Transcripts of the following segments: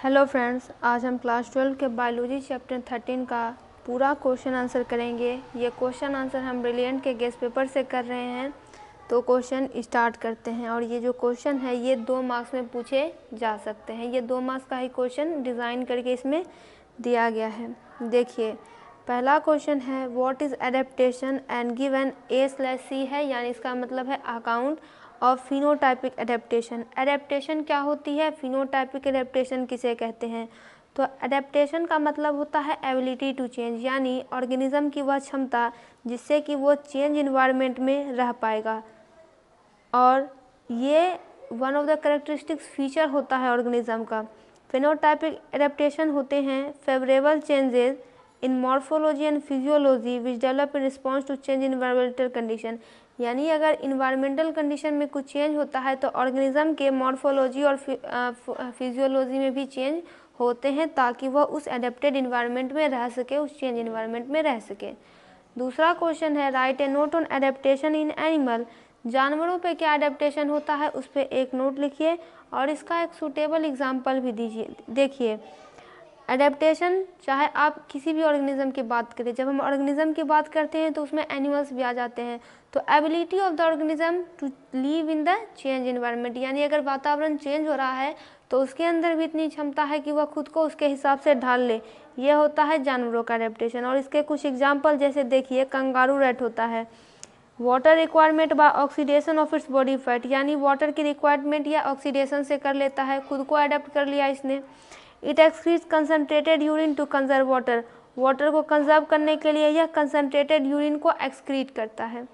Hello friends, आज हम class 12 के बायोलॉजी चैप्टर 13 का पूरा क्वेश्चन आंसर करेंगे। ये क्वेश्चन आंसर हम ब्रिलियंट के गेस्ट पेपर से कर रहे हैं। तो क्वेश्चन स्टार्ट करते हैं। और ये जो क्वेश्चन है ये 2 मार्क्स में पूछे जा सकते हैं। ये 2 मार्क्स का ही क्वेश्चन डिज़ाइन करके इसमें दिया गया है। देखिए, पहला क्वेश्चन है what is adaptation and given A/C है, यानी इसका मतलब है account of phenotypic adaptation. Adaptation क्या होती है, फिनोटाइपिक एडेप्टेशन किसे कहते हैं? तो एडेप्टेशन का मतलब होता है एबिलिटी टू चेंज, यानी ऑर्गेनिज्म की वह क्षमता जिससे कि वो चेंज इन्वायरमेंट में रह पाएगा। और ये one of the characteristics feature होता है ऑर्गेनिज्म का। फिनोटाइपिक एडेप्टेशन होते हैं favourable changes in morphology and physiology which develop in response to change in environmental condition, यानी अगर इन्वायरमेंटल कंडीशन में कुछ चेंज होता है तो ऑर्गेनिज्म के मॉर्फोलॉजी और फिजियोलॉजी में भी चेंज होते हैं ताकि वह उस एडेप्टेड इन्वायरमेंट में रह सके, उस चेंज इन्वायरमेंट में रह सके। दूसरा क्वेश्चन है right A note on adaptation in animal. जानवरों पे क्या एडेप्टेशन होता है उस पर एक नोट लिखिए और इसका एक सूटेबल एग्जाम्पल भी दीजिए। देखिए, एडेप्टेशन चाहे आप किसी भी ऑर्गेनिज्म की बात करें, जब हम ऑर्गेनिज्म की बात करते हैं तो उसमें एनिमल्स भी आ जाते हैं। तो ability of the organism to live in the change environment, यानी अगर वातावरण चेंज हो रहा है तो उसके अंदर भी इतनी क्षमता है कि वह खुद को उसके हिसाब से ढाल ले। यह होता है जानवरों का एडेप्टेशन। और इसके कुछ एग्जाम्पल जैसे देखिए, कंगारू रैट होता है। Water requirement by oxidation of its body fat, यानी वाटर की रिक्वायरमेंट या ऑक्सीडेशन से कर लेता है, खुद को अडेप्ट कर लिया इसने। It excretes concentrated urine to conserve water, water को कंजर्व करने के लिए यह कंसनट्रेटेड यूरिन को एक्सक्रीट करता है।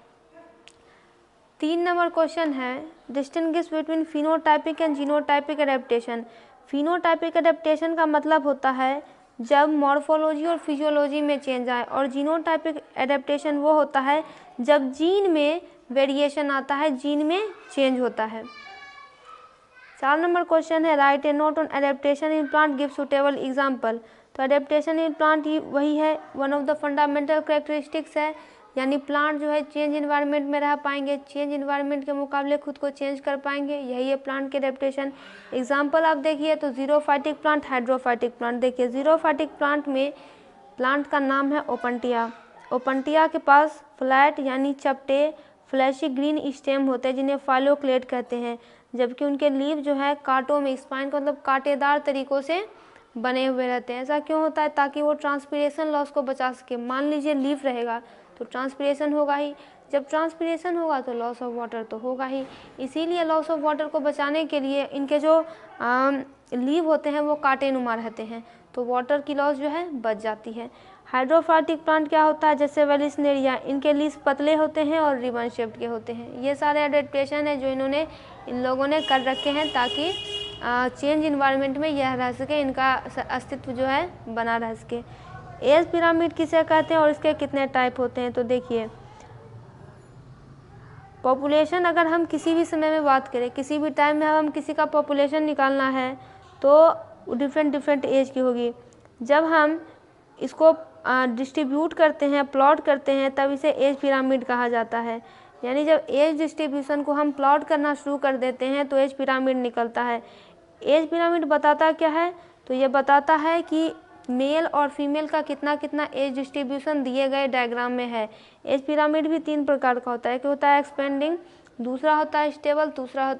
3 नंबर क्वेश्चन है distinguish between phenotypic and genotypic adaptation. Phenotypic adaptation का मतलब होता है जब मॉर्फोलॉजी और फिजियोलॉजी में चेंज आए, और जीनोटाइपिक एडेप्टेशन वो होता है जब जीन में वेरिएशन आता है, जीन में चेंज होता है। 4 नंबर क्वेश्चन है right A note on adaptation in plant give suitable example. तो एडेप्टेशन इन प्लांट ही वही है, one of the fundamental characteristics है, यानी प्लांट जो है चेंज इन्वायरमेंट में रह पाएंगे, चेंज इन्वायरमेंट के मुकाबले खुद को चेंज कर पाएंगे, यही है प्लांट के एडेप्टेशन। एग्जाम्पल आप देखिए तो जीरोफाइटिक प्लांट, हाइड्रोफाइटिक प्लांट। देखिए, जीरोफाइटिक प्लांट में प्लांट का नाम है ओपनटिया। ओपनटिया के पास फ्लैट यानी चपटे फ्लैशी ग्रीन स्टेम होते हैं जिन्हें फाइलोक्लेट कहते हैं, जबकि उनके लीव जो है कांटों में, स्पाइन का मतलब कांटेदार तरीकों से बने हुए रहते हैं। ऐसा क्यों होता है? ताकि वो ट्रांसपीरेशन लॉस को बचा सके। मान लीजिए लीफ रहेगा तो ट्रांसपीरेशन होगा ही, जब ट्रांसपीरेशन होगा तो लॉस ऑफ वाटर तो होगा ही। इसीलिए लॉस ऑफ वाटर को बचाने के लिए इनके जो लीव होते हैं वो कांटेनुमा रहते हैं, तो वाटर की लॉस जो है बच जाती है। हाइड्रोफाइटिक प्लांट क्या होता है? जैसे वेलिस्नेरिया, इनके लीव्स पतले होते हैं और रिबन शेप्ड के होते हैं। ये सारे एडेप्टेशन है जो इन लोगों ने कर रखे हैं ताकि चेंज इन्वायरमेंट में यह रह सके, इनका अस्तित्व जो है बना रह सके। एज पिरामिड किसे कहते हैं और इसके कितने टाइप होते हैं? तो देखिए, पॉपुलेशन अगर हम किसी भी समय में बात करें, किसी भी टाइम में हम किसी का पॉपुलेशन निकालना है तो डिफरेंट एज की होगी। जब हम इसको डिस्ट्रीब्यूट करते हैं, प्लॉट करते हैं, तब इसे एज पिरामिड कहा जाता है। यानी जब एज डिस्ट्रीब्यूशन को हम प्लॉट करना शुरू कर देते हैं तो एज पिरामिड निकलता है। एज पिरामिड बताता क्या है? तो ये बताता है कि मेल और फीमेल का कितना कितना एज डिस्ट्रीब्यूशन दिए गए डायग्राम में है। एज पिरामिड भी 3 प्रकार का होता है, एक होता है एक्सपेंडिंग, दूसरा होता है स्टेबल,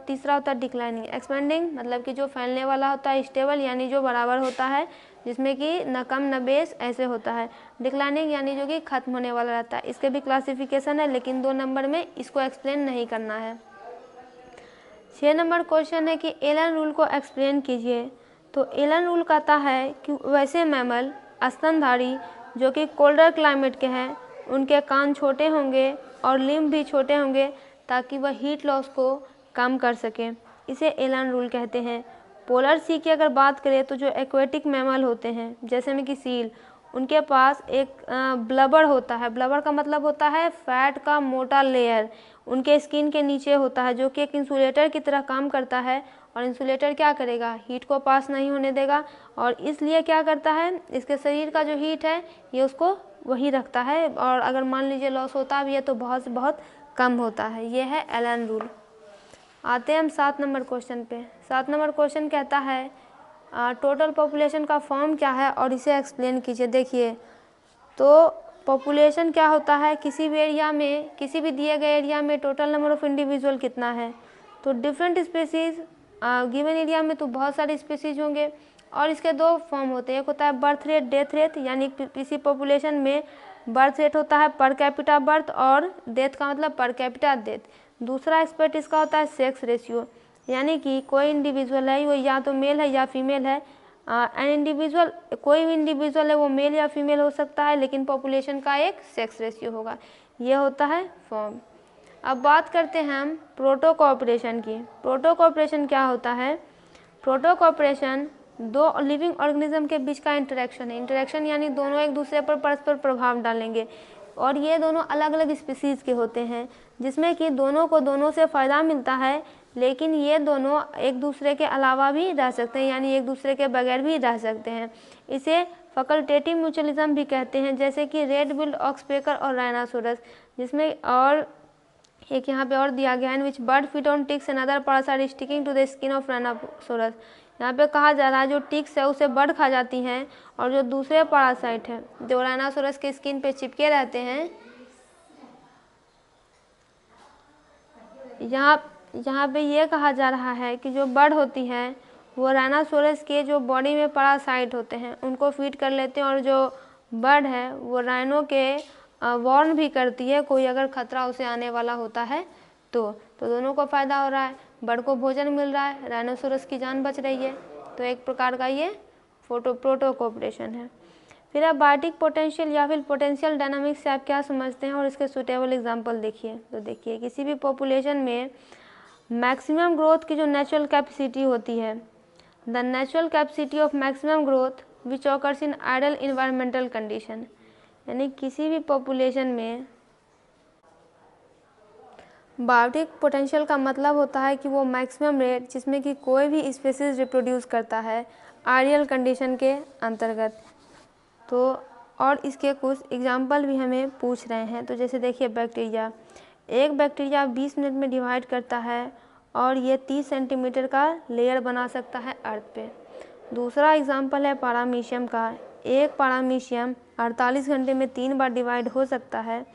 तीसरा होता है डिक्लाइनिंग। एक्सपेंडिंग मतलब कि जो फैलने वाला होता है, स्टेबल यानी जो बराबर होता है, जिसमें कि न कम न बेस ऐसे होता है। डिक्लाइनिंग यानी जो कि खत्म होने वाला रहता है। इसके भी क्लासिफिकेशन है, लेकिन 2 नंबर में इसको एक्सप्लेन नहीं करना है। 6 नंबर क्वेश्चन है कि एलन रूल को एक्सप्लेन कीजिए। तो एलन रूल कहता है कि वैसे मैमल स्तनधारी जो कि कोल्डर क्लाइमेट के हैं, उनके कान छोटे होंगे और लिम्ब भी छोटे होंगे ताकि वह हीट लॉस को कम कर सकें, इसे एलन रूल कहते हैं। पोलर सी की अगर बात करें तो जो एक्वेटिक मैमल होते हैं जैसे में कि सील, उनके पास एक ब्लबर होता है। ब्लबर का मतलब होता है फैट का मोटा लेयर, उनके स्किन के नीचे होता है, जो कि एक इंसुलेटर की तरह काम करता है। और इंसुलेटर क्या करेगा? हीट को पास नहीं होने देगा, और इसलिए क्या करता है, इसके शरीर का जो हीट है ये उसको वही रखता है, और अगर मान लीजिए लॉस होता भी है तो बहुत से बहुत कम होता है। ये है एलन रूल। आते हैं हम 7 नंबर क्वेश्चन पे। 7 नंबर क्वेश्चन कहता है टोटल पॉपुलेशन का फॉर्म क्या है और इसे एक्सप्लेन कीजिए। देखिए, तो पॉपुलेशन क्या होता है, किसी भी एरिया में, किसी भी दिए गए एरिया में टोटल नंबर ऑफ इंडिविजुअल कितना है। तो डिफरेंट स्पीसीज़ गिवन एरिया में तो बहुत सारे स्पीसीज होंगे और इसके दो फॉर्म होते हैं। एक होता है बर्थ रेट, डेथ रेट, यानी किसी पॉपुलेशन में बर्थ रेट होता है पर कैपिटा बर्थ और डेथ का मतलब पर कैपिटा डेथ। दूसरा एस्पेक्ट इसका होता है सेक्स रेशियो, यानी कि कोई इंडिविजुअल है वो या तो मेल है या फीमेल है। एन इंडिविजुअल, कोई भी इंडिविजुअल है वो मेल या फीमेल हो सकता है, लेकिन पॉपुलेशन का एक सेक्स रेशियो होगा। ये होता है फॉर्म। अब बात करते हैं हम प्रोटो कोऑपरेशन की। प्रोटो कोऑपरेशन क्या होता है? प्रोटो कोऑपरेशन दो लिविंग ऑर्गेनिज्म के बीच का इंटरेक्शन है। इंटरेक्शन यानी दोनों एक दूसरे पर परस्पर प्रभाव डालेंगे और ये दोनों अलग अलग स्पीसीज़ के होते हैं, जिसमें कि दोनों को दोनों से फ़ायदा मिलता है, लेकिन ये दोनों एक दूसरे के अलावा भी रह सकते हैं, यानी एक दूसरे के बगैर भी रह सकते हैं। इसे फैकल्टेटिव म्यूचुअलिज्म भी कहते हैं, जैसे कि रेड बिल्ड ऑक्सपेकर और राइनासोरस, जिसमें और एक यहाँ पे और दिया गया है, which bird feed on ticks and other parts sticking to the skin of rhinoceros. यहाँ पे कहा जा रहा है जो टिक्स है उसे बर्ड खा जाती हैं और जो दूसरे पैरासाइट हैं जो राइनासोरस के स्किन पे चिपके रहते हैं, यहाँ पे ये कहा जा रहा है कि जो बर्ड होती है वो राइनासोरस के जो बॉडी में पैरासाइट होते हैं उनको फीड कर लेते हैं, और जो बर्ड है वो राइनो के वार्न भी करती है कोई अगर खतरा उसे आने वाला होता है तो दोनों को फ़ायदा हो रहा है। बर्ड को भोजन मिल रहा है, राइनोसोरस की जान बच रही है। तो एक प्रकार का ये प्रोटो कोऑपरेशन है। फिर आप बायोटिक पोटेंशियल या फिर पोटेंशियल डायनामिक्स से आप क्या समझते हैं और इसके सूटेबल एग्जांपल देखिए। तो देखिए, किसी भी पॉपुलेशन में मैक्सिमम ग्रोथ की जो नेचुरल कैपेसिटी होती है, the natural capacity of maximum growth which occurs in ideal environmental condition, यानी किसी भी पॉपुलेशन में बायोटिक पोटेंशियल का मतलब होता है कि वो मैक्सिमम रेट जिसमें कि कोई भी स्पीसीज रिप्रोड्यूस करता है आइडियल कंडीशन के अंतर्गत। तो और इसके कुछ एग्जांपल भी हमें पूछ रहे हैं। तो जैसे देखिए, बैक्टीरिया, एक बैक्टीरिया 20 मिनट में डिवाइड करता है और ये 30 सेंटीमीटर का लेयर बना सकता है अर्थ पे। दूसरा एग्जांपल है पारामीशियम का, एक पारामीशियम 48 घंटे में 3 बार डिवाइड हो सकता है।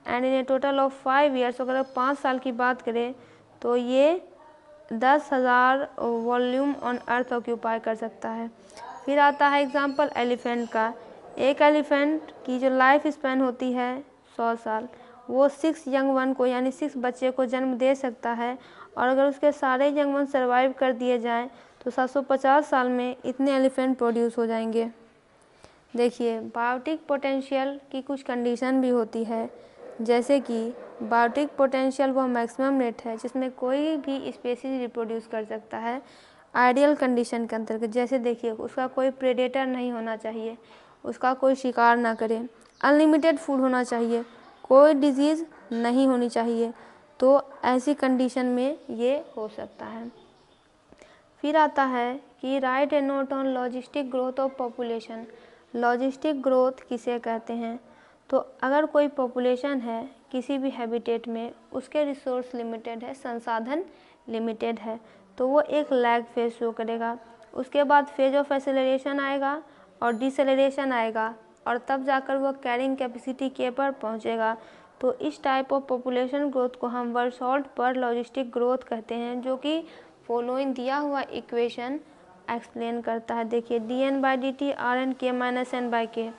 And in A total of 5 years, अगर 5 साल की बात करें तो ये 10,000 वॉल्यूम ऑन अर्थ ऑक्यूपाई कर सकता है। फिर आता है एग्जांपल एलिफेंट का, एक एलिफेंट की जो लाइफ स्पैन होती है 100 साल, वो 6 यंग वन को यानी 6 बच्चे को जन्म दे सकता है, और अगर उसके सारे यंग वन सर्वाइव कर दिए जाएं तो 750 साल में इतने एलिफेंट प्रोड्यूस हो जाएंगे। देखिए, बायोटिक पोटेंशियल की कुछ कंडीशन भी होती है, जैसे कि बायोटिक पोटेंशियल वो मैक्सिमम रेट है जिसमें कोई भी स्पीसीज रिप्रोड्यूस कर सकता है आइडियल कंडीशन के अंतर्गत। जैसे देखिए, उसका कोई प्रेडेटर नहीं होना चाहिए, उसका कोई शिकार ना करे, अनलिमिटेड फूड होना चाहिए, कोई डिजीज़ नहीं होनी चाहिए, तो ऐसी कंडीशन में ये हो सकता है। फिर आता है कि right A note on logistic growth of population. Logistic growth किसे कहते हैं? तो अगर कोई पॉपुलेशन है किसी भी हैबिटेट में, उसके रिसोर्स लिमिटेड है, संसाधन लिमिटेड है, तो वो एक लैग फेज शो करेगा। उसके बाद फेज ऑफ एक्सेलरेशन आएगा और डिसेलरेशन आएगा, और तब जाकर वो कैरिंग कैपेसिटी के पर पहुंचेगा। तो इस टाइप ऑफ पॉपुलेशन ग्रोथ को हम वर्ड सॉल्ट पर लॉजिस्टिक ग्रोथ कहते हैं, जो कि फॉलोइंग दिया हुआ इक्वेशन एक्सप्लेन करता है। देखिए, dn/dt Rn(k-n/k),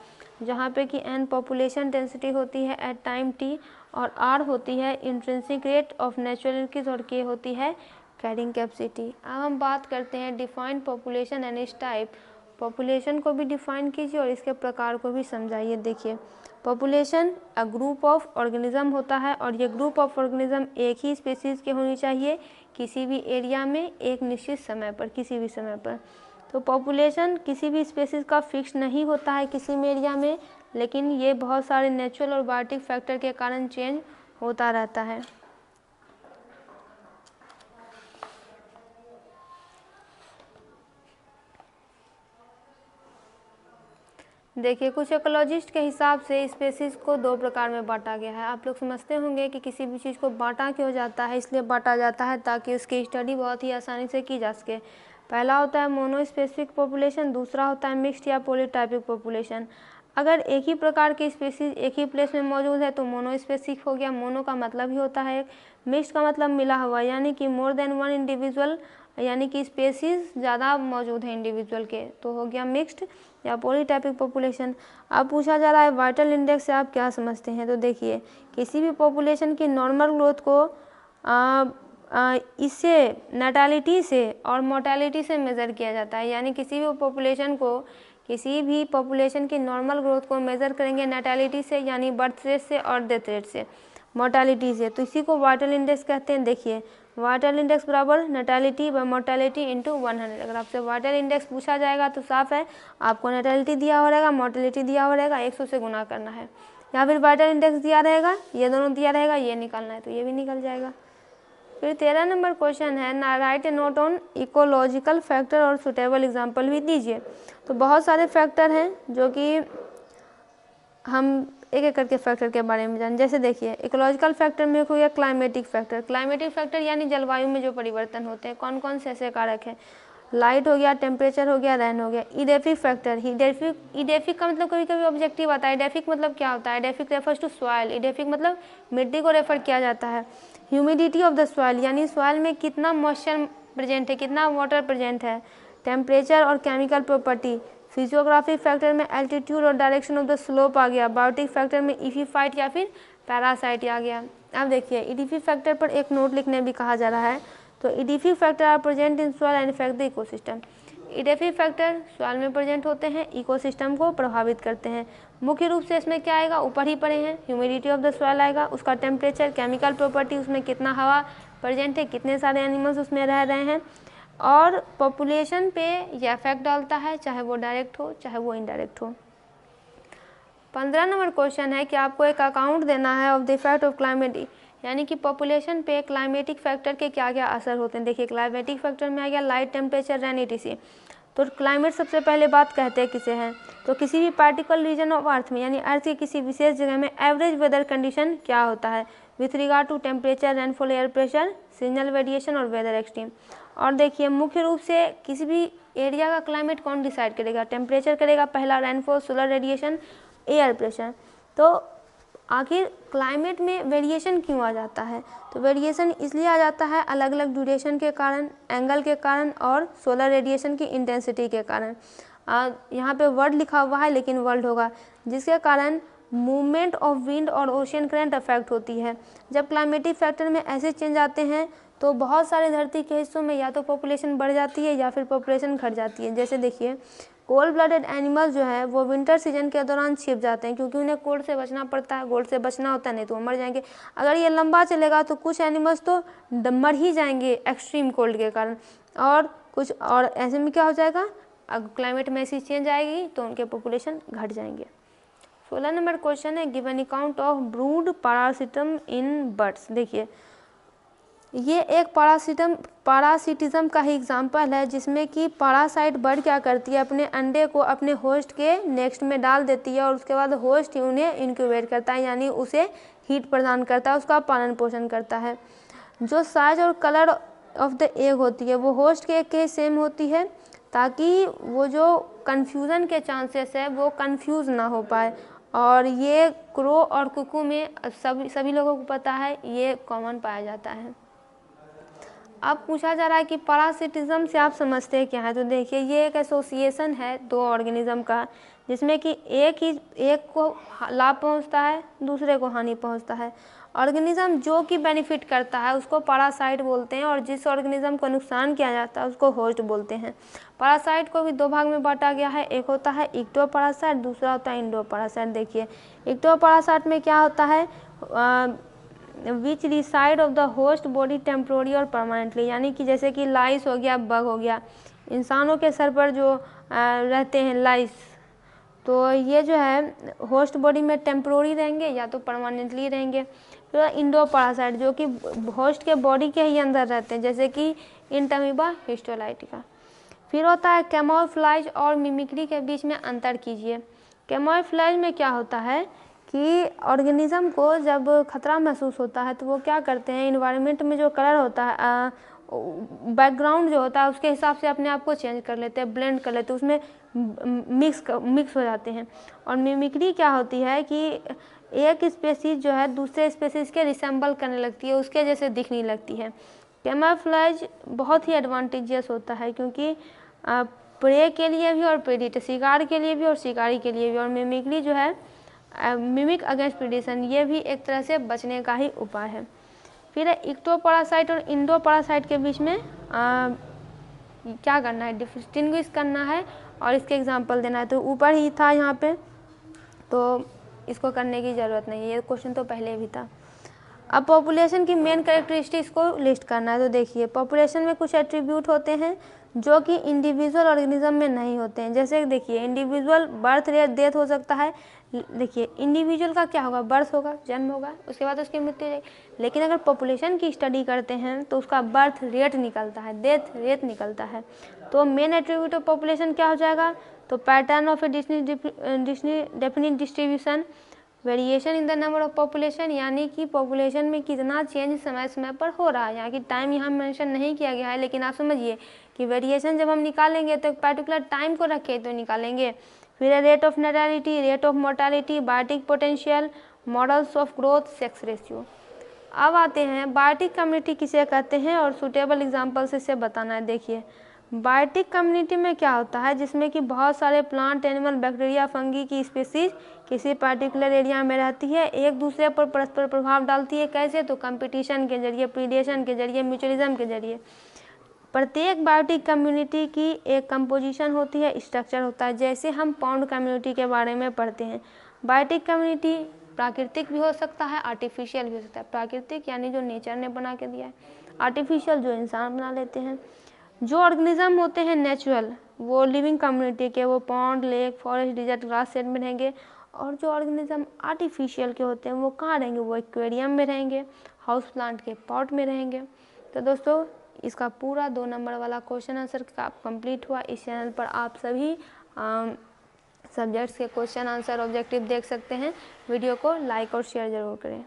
जहाँ पे कि n पॉपुलेशन डेंसिटी होती है एट टाइम t, और r होती है intrinsic rate of natural increase, और k होती है कैरिंग कैपेसिटी। अब हम बात करते हैं डिफाइंड पॉपुलेशन एंड इस टाइप। पॉपुलेशन को भी डिफाइन कीजिए और इसके प्रकार को भी समझाइए। देखिए, population a group of organism होता है, और ये ग्रुप ऑफ ऑर्गेनिज्म एक ही स्पीसीज़ के होनी चाहिए किसी भी एरिया में एक निश्चित समय पर, किसी भी समय पर। तो पॉपुलेशन किसी भी स्पीसीज़ का फिक्स नहीं होता है किसी भी एरिया में, लेकिन ये बहुत सारे नेचुरल और बायोटिक फैक्टर के कारण चेंज होता रहता है। देखिए, कुछ इकोलॉजिस्ट के हिसाब से स्पीसीज़ को 2 प्रकार में बांटा गया है। आप लोग समझते होंगे कि किसी भी चीज़ को बांटा क्यों जाता है, इसलिए बांटा जाता है ताकि उसकी स्टडी बहुत ही आसानी से की जा सके। पहला होता है मोनोस्पेसिफिक पॉपुलेशन, दूसरा होता है मिक्स्ड या पॉलीटाइपिक पॉपुलेशन। अगर एक ही प्रकार की स्पीसीज एक ही प्लेस में मौजूद है तो मोनोस्पेसिफिक हो गया। मोनो का मतलब ही होता है एक, मिक्स्ड का मतलब मिला हुआ, यानी कि मोर देन वन इंडिविजुअल, यानी कि स्पेसीज ज़्यादा मौजूद है इंडिविजुअल के, तो हो गया मिक्स्ड या पॉलीटाइपिक पॉपुलेशन। अब पूछा जा रहा है वाइटल इंडेक्स से आप क्या समझते हैं, तो देखिए किसी भी पॉपुलेशन की नॉर्मल ग्रोथ को इससे नैटालिटी से और मोर्टेलिटी से मेज़र किया जाता है, यानी किसी भी पॉपुलेशन की नॉर्मल ग्रोथ को मेज़र करेंगे नैटालिटी से, यानी बर्थ रेट से और डेथ रेट से, मोर्टेलिटी से, तो इसी को वाइटल इंडेक्स कहते हैं। देखिए वाइटल इंडेक्स बराबर नैटालिटी बाय मोर्टेलिटी इंटू 100। अगर आपसे वाइटल इंडेक्स पूछा जाएगा तो साफ है आपको नैटालिटी दिया हो रहेगा, मोर्टेलिटी दिया हो रहेगा, 100 से गुना करना है, या फिर वाइटल इंडेक्स दिया रहेगा, ये दोनों दिया रहेगा, ये निकालना है तो ये भी निकल जाएगा। फिर 13 नंबर क्वेश्चन है ना, right A note on ecological factor और सुटेबल एग्जाम्पल भी दीजिए। तो बहुत सारे फैक्टर हैं जो कि हम एक एक करके फैक्टर के बारे में जान। जैसे देखिए इकोलॉजिकल फैक्टर में हो गया क्लाइमेटिक फैक्टर। क्लाइमेटिक फैक्टर यानी जलवायु में जो परिवर्तन होते हैं, कौन कौन से ऐसे कारक हैं, लाइट हो गया, टेम्परेचर हो गया, रैन हो गया। इडेफिक फैक्टर, इडेफिक का मतलब कभी कभी ऑब्जेक्टिव आता है। इडेफिक मतलब क्या होता है, edaphic refers to soil, edaphic मतलब मिट्टी को रेफर किया जाता है। ह्यूमिडिटी ऑफ द सॉइल, यानी सॉइल में कितना मॉइस्चर प्रेजेंट है, कितना वाटर प्रेजेंट है। टेम्परेचर और केमिकल प्रॉपर्टी। फिजियोग्राफिक फैक्टर में एल्टीट्यूड और डायरेक्शन ऑफ द स्लोप आ गया। बायोटिक फैक्टर में इफीफाइट या फिर पैरासाइट आ गया। अब देखिए इडिफिक फैक्टर पर एक नोट लिखने भी कहा जा रहा है, तो edaphic factor are present in soil and effect the ecosystem. Edaphic factor soil में प्रेजेंट होते हैं, इकोसिस्टम को प्रभावित करते हैं। मुख्य रूप से इसमें क्या आएगा, ऊपर ही पड़े हैं, ह्यूमिडिटी ऑफ द सॉइल आएगा, उसका टेम्परेचर, केमिकल प्रॉपर्टी, उसमें कितना हवा प्रेजेंट है, कितने सारे एनिमल्स उसमें रह रहे हैं, और पॉपुलेशन पे यह इफेक्ट डालता है, चाहे वो डायरेक्ट हो चाहे वो इनडायरेक्ट हो। 15 नंबर क्वेश्चन है कि आपको एक अकाउंट देना है of the effect of climatic, यानी कि पॉपुलेशन पे क्लाइमेटिक फैक्टर के क्या क्या असर होते हैं। देखिए क्लाइमेटिक फैक्टर में आ गया लाइट, टेम्परेचर, रैन, etc। तो क्लाइमेट सबसे पहले बात कहते हैं किसे हैं, तो किसी भी पार्टिकुलर रीजन ऑफ अर्थ में, यानी अर्थ की किसी विशेष जगह में एवरेज वेदर कंडीशन क्या होता है with regard to temperature, rainfall, air pressure, seasonal variation और वेदर एक्सट्रीम। और देखिए मुख्य रूप से किसी भी एरिया का क्लाइमेट कौन डिसाइड करेगा, टेम्परेचर करेगा पहला, rainfall, solar radiation, air pressure. तो आखिर क्लाइमेट में वेरिएशन क्यों आ जाता है, तो वेरिएशन इसलिए आ जाता है अलग अलग ड्यूरेशन के कारण, एंगल के कारण और सोलर रेडिएशन की इंटेंसिटी के कारण। यहाँ पे वर्ड लिखा हुआ है लेकिन वर्ल्ड होगा, जिसके कारण मूवमेंट ऑफ विंड और ओशियन करंट अफेक्ट होती है। जब क्लाइमेटिक फैक्टर में ऐसे चेंज आते हैं तो बहुत सारे धरती के हिस्सों में या तो पॉपुलेशन बढ़ जाती है या फिर पॉपुलेशन घट जाती है। जैसे देखिए कोल्ड ब्लडेड एनिमल्स जो है वो विंटर सीजन के दौरान छिप जाते हैं, क्योंकि उन्हें कोल्ड से बचना पड़ता है, कोल्ड से बचना होता है, नहीं तो वो मर जाएंगे। अगर ये लंबा चलेगा तो कुछ एनिमल्स तो मर ही जाएंगे एक्सट्रीम कोल्ड के कारण, और कुछ और ऐसे में क्या हो जाएगा, अगर क्लाइमेट में ऐसी चेंज आएगी तो उनके पॉपुलेशन घट जाएंगे। 16 नंबर क्वेश्चन है given account of brood parasitism in birds. देखिए ये एक पैरासिटिज्म का ही एग्जाम्पल है, जिसमें कि पैरासाइट बर्ड क्या करती है, अपने अंडे को अपने होस्ट के नेक्स्ट में डाल देती है और उसके बाद होस्ट ही उन्हें इंक्यूबेट करता है, यानी उसे हीट प्रदान करता है, उसका पालन पोषण करता है। जो साइज और कलर ऑफ द एग होती है वो होस्ट के एग के सेम होती है, ताकि वो जो कन्फ्यूज़न के चांसेस है वो कन्फ्यूज़ ना हो पाए। और ये क्रो और कुकू में सभी लोगों को पता है, ये कॉमन पाया जाता है। अब पूछा जा रहा है कि पैरासिटिज्म से आप समझते हैं क्या है, तो देखिए ये एक एसोसिएशन है दो ऑर्गेनिज्म का, जिसमें कि एक को लाभ पहुंचता है, दूसरे को हानि पहुंचता है। ऑर्गेनिज्म जो कि बेनिफिट करता है उसको पैरासाइट बोलते हैं, और जिस ऑर्गेनिज्म को नुकसान किया जाता है उसको होस्ट बोलते हैं। पैरासाइट को भी दो भाग में बांटा गया है, एक होता है इक्टोपैरासाइट, दूसरा होता है इंडोपैरासाइट। देखिए इक्टोपैरासाइट में क्या होता है, which reside of the host body temporary और परमानेंटली, यानी कि जैसे कि लाइस हो गया, बग हो गया, इंसानों के सर पर जो रहते हैं लाइस, तो ये जो है होस्ट बॉडी में टेम्प्रोरी रहेंगे या तो परमानेंटली रहेंगे। फिर इंडोपैरासाइट जो कि होस्ट के बॉडी के ही अंदर रहते हैं, जैसे कि इंटमीबा, हिस्टोलाइटिका। फिर होता है कैमोफ्लेज और मिमिक्री के बीच में अंतर कीजिए। कैमोफ्लेज में क्या होता है कि ऑर्गेनिज्म को जब खतरा महसूस होता है तो वो क्या करते हैं, इन्वायरमेंट में जो कलर होता है बैकग्राउंड जो होता है उसके हिसाब से अपने आप को चेंज कर लेते हैं, ब्लेंड कर लेते हैं, उसमें मिक्स हो जाते हैं। और मिमिक्री क्या होती है कि एक स्पेसीज जो है दूसरे स्पेसीज के रिसेंबल करने लगती है, उसके जैसे दिखने लगती है। कैमोफ्लेज बहुत ही एडवांटेजियस होता है क्योंकि प्रे के लिए भी और प्रेडिटर, शिकार के लिए भी और शिकारी के लिए भी। और मिमिक्री जो है मिमिक अगेंस्ट प्रेडेशन, ये भी एक तरह से बचने का ही उपाय है। फिर इक्टोपैरासाइट और इंडोपैरासाइट के बीच में क्या करना है, डिस्टिंग्विश करना है और इसके एग्जांपल देना है। तो ऊपर ही था यहाँ पे, तो इसको करने की ज़रूरत नहीं है, ये क्वेश्चन तो पहले भी था। अब पॉपुलेशन की मेन कैरेक्टरिस्टिक्स को लिस्ट करना है। तो देखिए पॉपुलेशन में कुछ एट्रीब्यूट होते हैं जो कि इंडिविजुअल ऑर्गेनिज्म में नहीं होते हैं। जैसे देखिए इंडिविजुअल बर्थ रेट डेथ हो सकता है। देखिए इंडिविजुअल का क्या होगा, बर्थ होगा, जन्म होगा, उसके बाद उसकी मृत्यु हो जाएगी। लेकिन अगर पॉपुलेशन की स्टडी करते हैं तो उसका बर्थ रेट निकलता है, डेथ रेट निकलता है। तो मेन एट्रीब्यूट ऑफ पॉपुलेशन क्या हो जाएगा, तो pattern of A definite distribution, variation in the number of population, यानी कि पॉपुलेशन में कितना चेंज समय समय पर हो रहा है। यहाँ की टाइम यहाँ मेंशन नहीं किया गया है, लेकिन आप समझिए कि वेरिएशन जब हम निकालेंगे तो एक पर्टिकुलर टाइम को रखे तो निकालेंगे। फिर rate of natality, rate of mortality, biotic potential, models of growth, sex ratio. अब आते हैं बायोटिक कम्युनिटी किसे कहते हैं और सुटेबल एग्जाम्पल से इसे बताना है। देखिए बायोटिक कम्युनिटी में क्या होता है, जिसमें कि बहुत सारे प्लांट, एनिमल, बैक्टीरिया, फंगी की स्पीसीज किसी पर्टिकुलर एरिया में रहती है, एक दूसरे पर परस्पर प्रभाव डालती है। कैसे, तो कंपटीशन के जरिए, प्रीडेशन के जरिए, म्यूचुअलिज्म के जरिए। प्रत्येक बायोटिक कम्युनिटी की एक कंपोजिशन होती है, स्ट्रक्चर होता है। जैसे हम पाउंड कम्युनिटी के बारे में पढ़ते हैं। बायोटिक कम्युनिटी प्राकृतिक भी हो सकता है, आर्टिफिशियल भी हो सकता है। प्राकृतिक यानी जो नेचर ने बना के दिया है, आर्टिफिशियल जो इंसान बना लेते हैं। जो ऑर्गेनिज्म होते हैं नेचुरल, वो लिविंग कम्युनिटी के, वो pond, lake, forest, desert, grass set में रहेंगे। और जो ऑर्गेनिज्म आर्टिफिशियल के होते हैं वो कहाँ रहेंगे, वो एक्वेरियम में रहेंगे, हाउस प्लांट के पॉट में रहेंगे। तो दोस्तों इसका पूरा 2 नंबर वाला क्वेश्चन आंसर का कंप्लीट हुआ। इस चैनल पर आप सभी सब्जेक्ट्स के क्वेश्चन आंसर ऑब्जेक्टिव देख सकते हैं। वीडियो को लाइक और शेयर ज़रूर करें।